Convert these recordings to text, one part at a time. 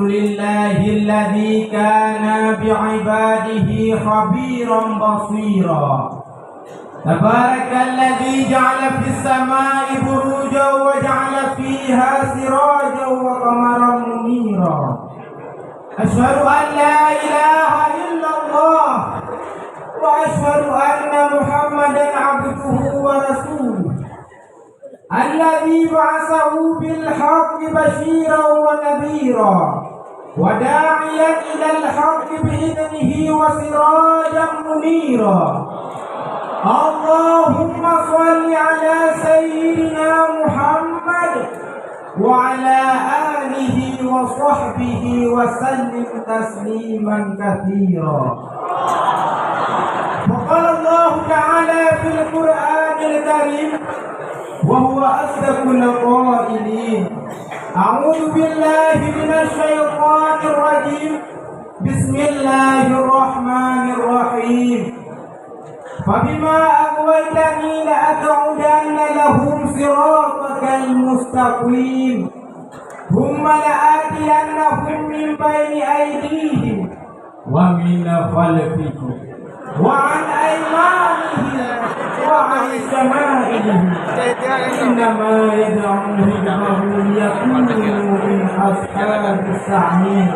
Alhamdulillahilladzi kana bi'ibadihi khabiran basira. Tabarakalladzi ja'ala fis samai burujan wa ja'ala fiha sirajan wa qamaran munira. Asyhadu an la ilaha illallah wa asyhadu anna Muhammadan abduhu wa rasuluh. Alladzi ba'atsahu bil haqqi basyiran wa nadhira wa da'iyan ilal haqqi bi idnihi wa sirajan munira. Allahumma shalli ala sayyidina Muhammad wa ala alihi wa sahbihi wa sallim tasliman katsira. Wa qala Allah ta'ala fil Qur'anil Karim wa huwa asdaqul qailin. A'udzu billahi minasy syaithanir rajim. Bismillahirrahmanirrahim. Fabima aghwaytani la'aq'udanna lahum siratakal mustaqim. Thumma la'atiyannahum min bayni aydihim wa min khalfihim wa an aymanihim wa an shama'ilihim. Innama yad'u hizbahu liyakunu min ashabis sa'ir.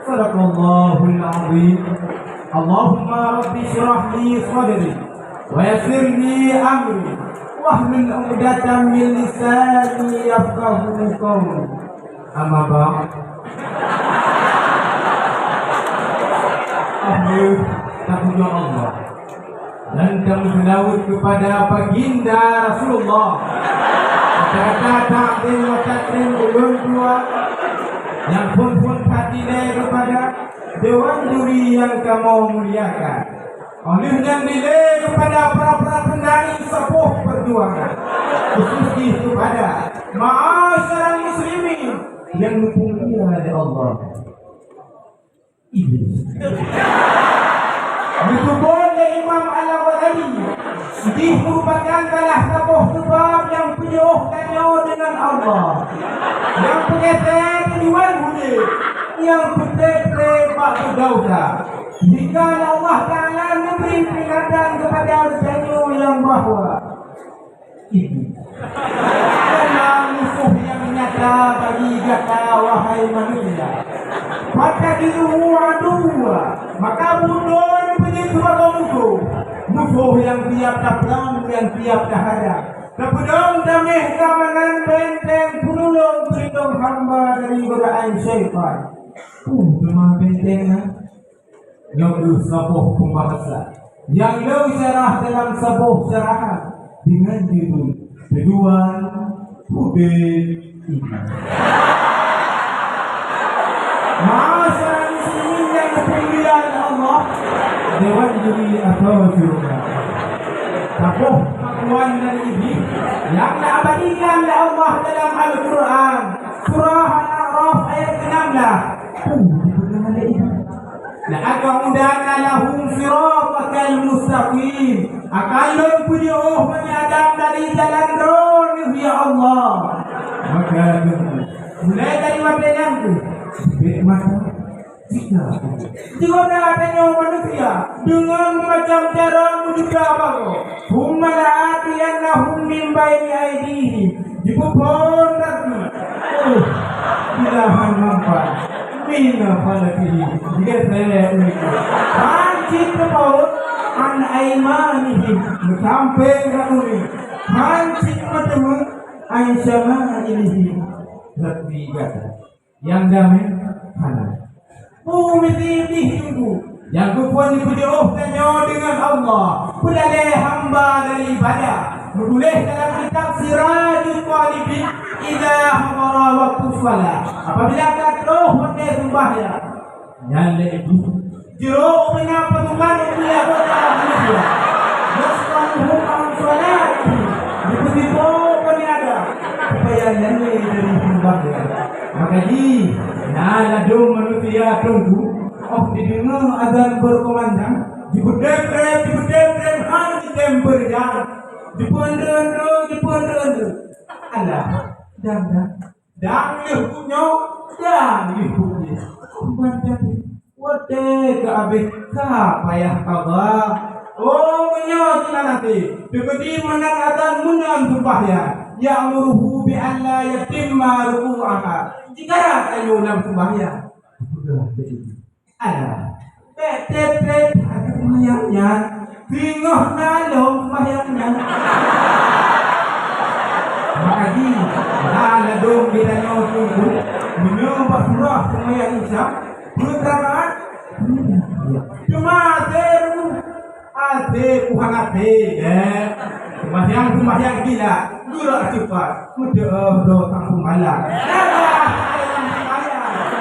Sadaqallahul 'azim. Allahumma rabbi shrah li sadri wa yassir li amri wahlul 'uqdatam min lisani yafqahu qawli. Amma ba'd. Takutnya Allah dan kami selawat kepada baginda Rasulullah. Kata ta'zim wa takrim ulun tua yang pun hatinya kepada dewan juri yang kamu muliakan. Oleh yang nilai kepada para pendani sepuh perjuangan, khususnya kepada ma'asyiral muslimin yang dipunyai oleh Allah. Iblis. Dikubur oleh Imam Al-Ghazali. Dia merupakan salah satu sebab yang penyuhkannya dengan Allah. Yang pengesan tujuan budi, yang betul-betul batu dausa. Jika Allah Ta'ala memberi peringatan kepada Rasulnya yang bahwa itu adalah musuh yang nyata bagi kita wahai manusia. Maka diruhu aduwa, maka bunuh begitu sebagai musuh yang tiap tak perang, yang tiap tak hadap. Kepedang damai keamanan benteng penolong pelindung hamba dari godaan syaitan. Cuma bentengnya yang sebuah pembahasan yang lebih cerah dalam sebuah cerahan dengan judul Tujuan Hudud Iman. Ma'asyiral muslimin yang dimuliakan Allah, dewan juri atau syurga. Sebuah pengakuan dan ini yang diabadikan oleh Allah dalam Al-Quran, surah Al-A'raf ayat 16. La'aq'udanna lahum siratakal mustaqim. Akan penyuh menyadap dari jalan lurus ya Allah. Maka mulai dari matanya itu mata jika adanya manusia dengan macam cara menuju apa kau? Hummala'atiyannahum min bayni aydihim. Jika pun nanti ilahan mampat mina falakih. Jika saya hancit kepaut an aymanihim sampai rakuni hancit ketemu aisyama ilihim. Ketiga yang damai halal. Yang kupon dipujuhkannya dengan Allah. Pulale hamba dari ibadah. Menulis dalam kitab Sirajul Talibin idza hadara waqtu shalah. Apabila kau hendak sembahyang, nyale itu jero menyapa Tuhan dia berdoa. Nasrahu an salat. Begitu peniada supaya nyale dari sembahyang. Maka di ladung manusia tunggu. Oh, didengar azan berkumandang. Dibudek-dek, hanya berjalan. Dipundun. Allah, dan dia punya Dan dihukum macam wate ke abis ka payah kabar. Oh menyot nanti. Begini menang adan menang sembahyang. Ya'muruhu bi an la yatimma ruku'aha. Jika ayo dalam sembahyang. Sudah jadi. Ada. Pet ada sembahyangnya. Bingung nalong sembahyangnya. Makanya ada dong kita nyokong menyembah surah sembahyang isya. Berterang. Cuma ate bukan ate sembahyang gila dulu cepat mudah kampung malam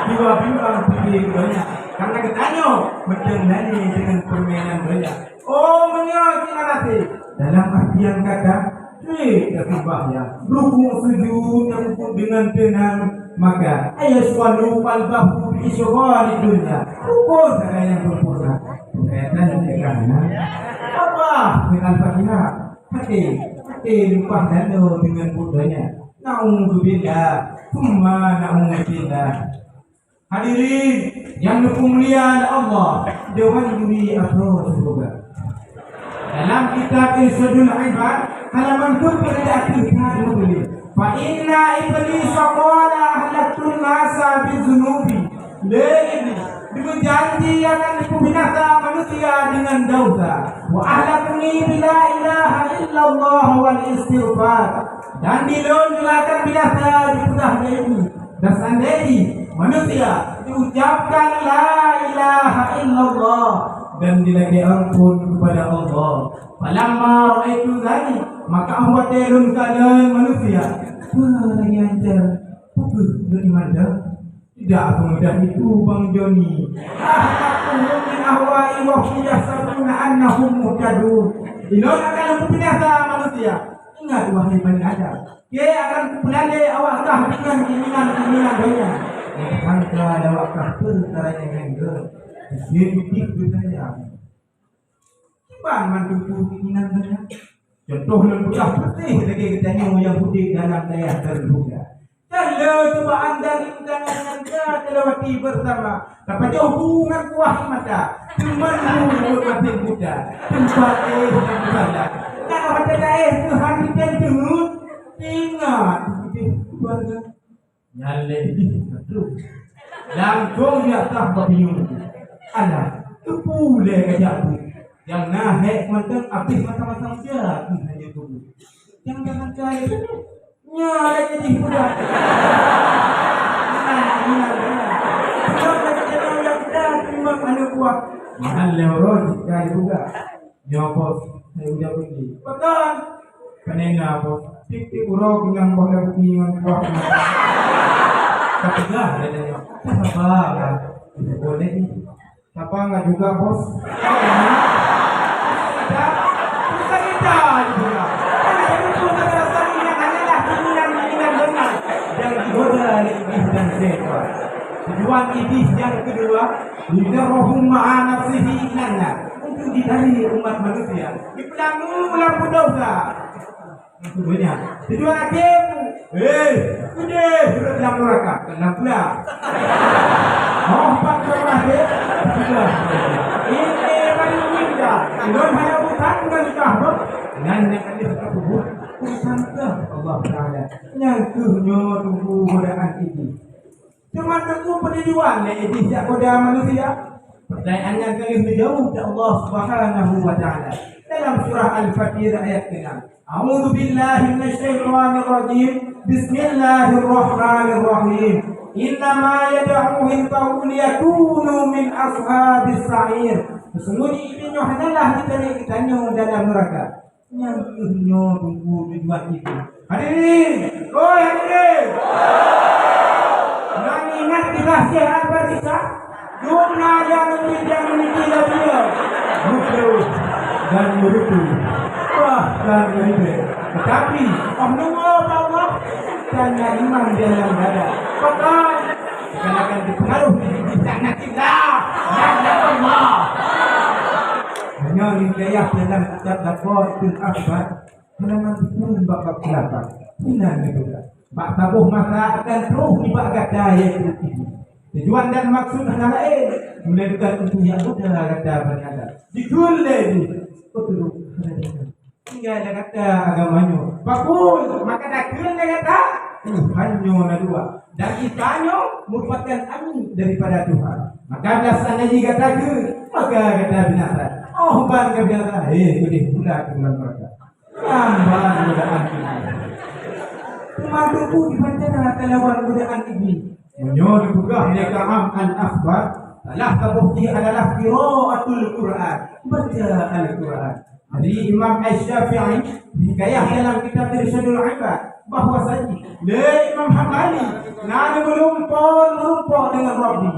jiwa bimbang pikir banyak karena ketanya mendenani dengan permainan banyak menyokin ate dalam artian kata sembahyang rukuk sujud yang dengan tenang maka ayat sualu qalbahu bi isyghali dunya rukun yang berpura kaitan dengan apa dengan Fatihah hati lupa dano dengan budaya naudzubillah thumma naudzubillah. Hadirin yang dimuliakan Allah dewan juri atau surga dalam kitab Irsyadul Ibad halaman 2 menulis fa inna iblis qala halakun nasa bizunubi dengan janji akan dibinasa manusia dengan dosa. Wa ahlakuni bila ilaha illallah wal istighfar. Dan dilunjulakan binasa di tengah ini. Dan seandainya manusia diucapkan la ilaha illallah dan dilagi ampun kepada Allah. Falamma ra'aitu dzalik maka ahwatirun kana manusia. Yang pukul dari mana? Tidak semudah itu Bang Joni. Ahmatuhum min ahwa'i wa yahsabuna annahum muhtadun. Ilon akan binasa manusia. Ingat wahai Bani Adam. Dia akan kupelande awakkah dengan keinginan-keinginan dunia. Sangka awakkah perkara yang enggak. Sirtik budaya. Bang mantuku keinginan dunia. Contoh yang budak putih lagi katanya yang putih dalam daya terbuka. Kalau cobaan dari undangan anda terlewati bersama, dapat hubungan kuah mata, teman mati muda, tempat dan salah. Kalau ada Tuhan dan jenguk, ingat keluarga. Nyale terus. Langsung dia tak bingung. Alah, kepule kajabu. Yang naik mantan habis masa-masa dia hanya tunggu. Yang jangan cari nyala jadi budak. Mahal lewat kali juga. Nyopot saya udah pergi. Betul. Kanina bos. Tik urok dengan bola dengan kuah. Tapi dah ada apa? Boleh ni. Siapa enggak juga bos? Tujuan iblis yang kedua, lidarahum ma'a nafsihi ilanna, untuk didari umat manusia dipelanggu lampu dosa. Maksudnya tujuan akhir sudah dalam neraka kena pula. Pak Rahmat sudah ini paling indah. Don hanya bukan nikah dan yang ada tersebut urusan Allah Taala yang tunggu godaan ini. Cuma tunggu pendidikan ini tidak goda manusia. Pertanyaan yang kali menjauh dari Allah Subhanahu wa taala dalam surah Al-Fatir ayat 6. A'udzu billahi minasyaitonir rajim. Bismillahirrahmanirrahim. Innama yad'u hizbahu liyakunu min ashabis sa'ir. Sesungguhnya ini hanyalah ditanya dalam neraka. Yang tunggu tujuan itu. Hadirin, hadirin. Dan ingat dirahsiaan berkisah. Jumlah yang menitilah dia. Betul dan betul. Wah dan betul. Tetapi Allah dan iman dalam dada. Betul. Akan dipengaruhi di sana kita. Allah. Hanya hidayah dalam kitab Dakwah Akbar halaman 10 bab 8. Benar juga. Bak tabuh mata akan terus dibak kata yaitu itu. Tujuan dan maksud antara lain melakukan untuk yang udah kata berada. Dikul lagi. Betul. Tinggal ada kata agamanya. Pakul maka dakil kata Tuhannya na dua. Dan kitanya merupakan amin daripada Tuhan. Maka biasanya jika kata maka kata binatang. Oh bangga binatang. Boleh pula dengan mereka. Tambah godaan ini. Pemanduku dibaca kelawan godaan ini. Menyoal bugah leka'am al-akhbar. Telah terbukti adalah qiraatul Quran. Baca Al-Quran. Jadi Imam Asy-Syafi'i hikayah dalam kitab Irsyadul Ibad bahwasanya Imam Hambali nani merumpok dengan Rabbi.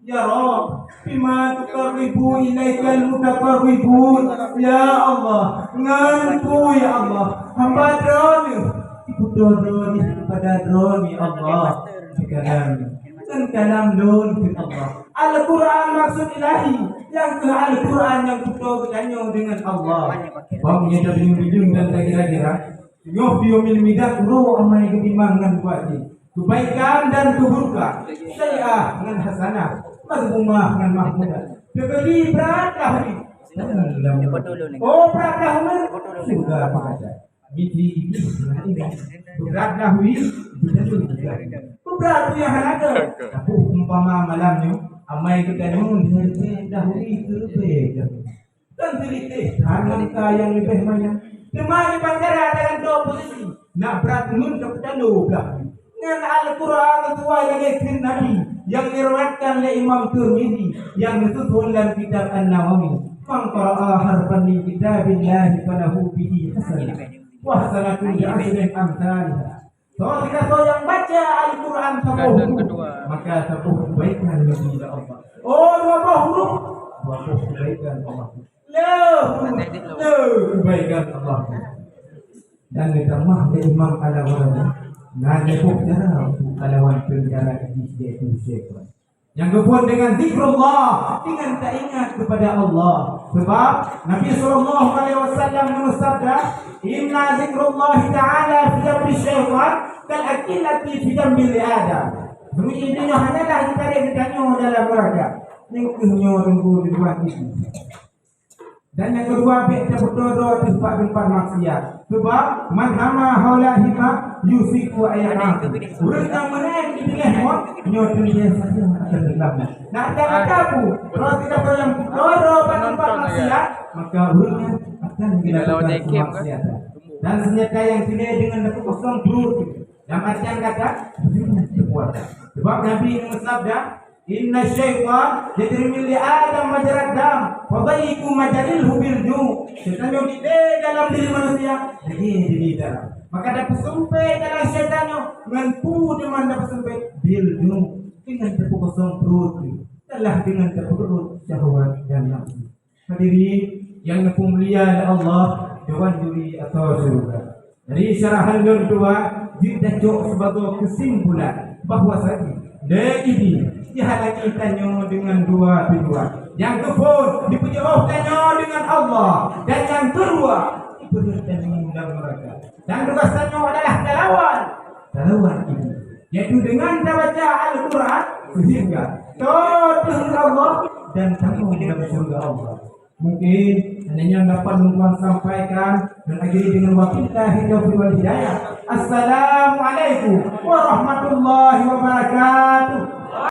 Ya Rabb, bima tuqarribu ilaikal mutaqarribun. Ya Allah, ngantu ya Allah. Hamba droni, ikut droni pada droni Allah. Sekarang dan kalam nun ke Allah. Al-Quran maksud ilahi. Yang ke Al-Quran yang kita bertanya dengan Allah. Bangnya dah bingung dan kira-kira. Yoh biomil midak roh amai ketimangan buatnya. Kebaikan dan keburukan. Syai'ah dengan hasanah. Mazmumah dengan mahmudah. Kebeli beratlah ni. Oh beratlah ni. Sudah baca. Ini beratlah ni. Berat tu yang ada. Aku umpama malamnya. Amai kita nun. Dahuli ke dan teliti. Harga yang lebih banyak. Kemari bandara dengan dua posisi. Nak berat nun ke pedalu belah. Dengan Al-Quran tua yang ikhtin Nabi. Yang diriwayatkan oleh Imam Tirmidzi yang ditulis dalam kitab An-Nawawi. Man qara'a harfan min kitabillahi falahu bihi hasanah wa hasanatun bi asyri amsalha. Kalau kita yang baca Al-Quran satu maka satu kebaikan bagi Allah. Oh, dua huruf kebaikan Allah. Kebaikan Allah. Dan ditambah dari Imam Al-Ghazali. Nah, nepuk cara kalawan perkara ini yaitu syaitan. Yang kebun dengan zikrullah, dengan tak ingat kepada Allah. Sebab Nabi sallallahu alaihi wasallam bersabda, "Inna zikrullah ta'ala fi jambi syaitan kal akillati fi jambi adam." Bunyinya hanyalah ditarik ditanya dalam neraka. Ningkuhnya tunggu di luar itu. Dan yang kedua kita berdoa tempat maksiat. Sebab man hama haula hima yusiku ayat. Urang yang menang dipilih mo nyo dunia saja akan gelap. Nak ada aku kalau tidak yang berdoa tempat maksiat maka urangnya akan dilakukan maksiat. Dan senjata yang pilih dengan dapat kosong peluru. Yang artian kata kekuatan. Sebab Nabi bersabda Inna syaitan yajri min Adam majrad dam wa dhayyiku majalilhu bil ju'. Syaitan yang di dalam diri manusia di dalam. Maka ada pesempit dalam syaitannya mengampu di mana pesempit bil ju' dengan tepuk kosong perut. Telah dengan tepuk syahwat dan nafsu. Hadirin yang mulia Allah dewan juri atau surga. Dari syarahan yang kedua kita cok sebagai kesimpulan bahwasanya ini dihalangi tanya dengan dua tujuan. Yang kedua dipuji tanya dengan Allah. Dan yang kedua dipuji tanya dengan mereka. Dan tugas tanya adalah talawan ini. Yaitu dengan membaca Al-Quran sehingga taat Allah dan tanggung dalam surga Allah. Mungkin hanya dapat Tuhan sampaikan dan akhiri dengan wabillahi taufiq wal hidayah. Assalamualaikum warahmatullahi wabarakatuh.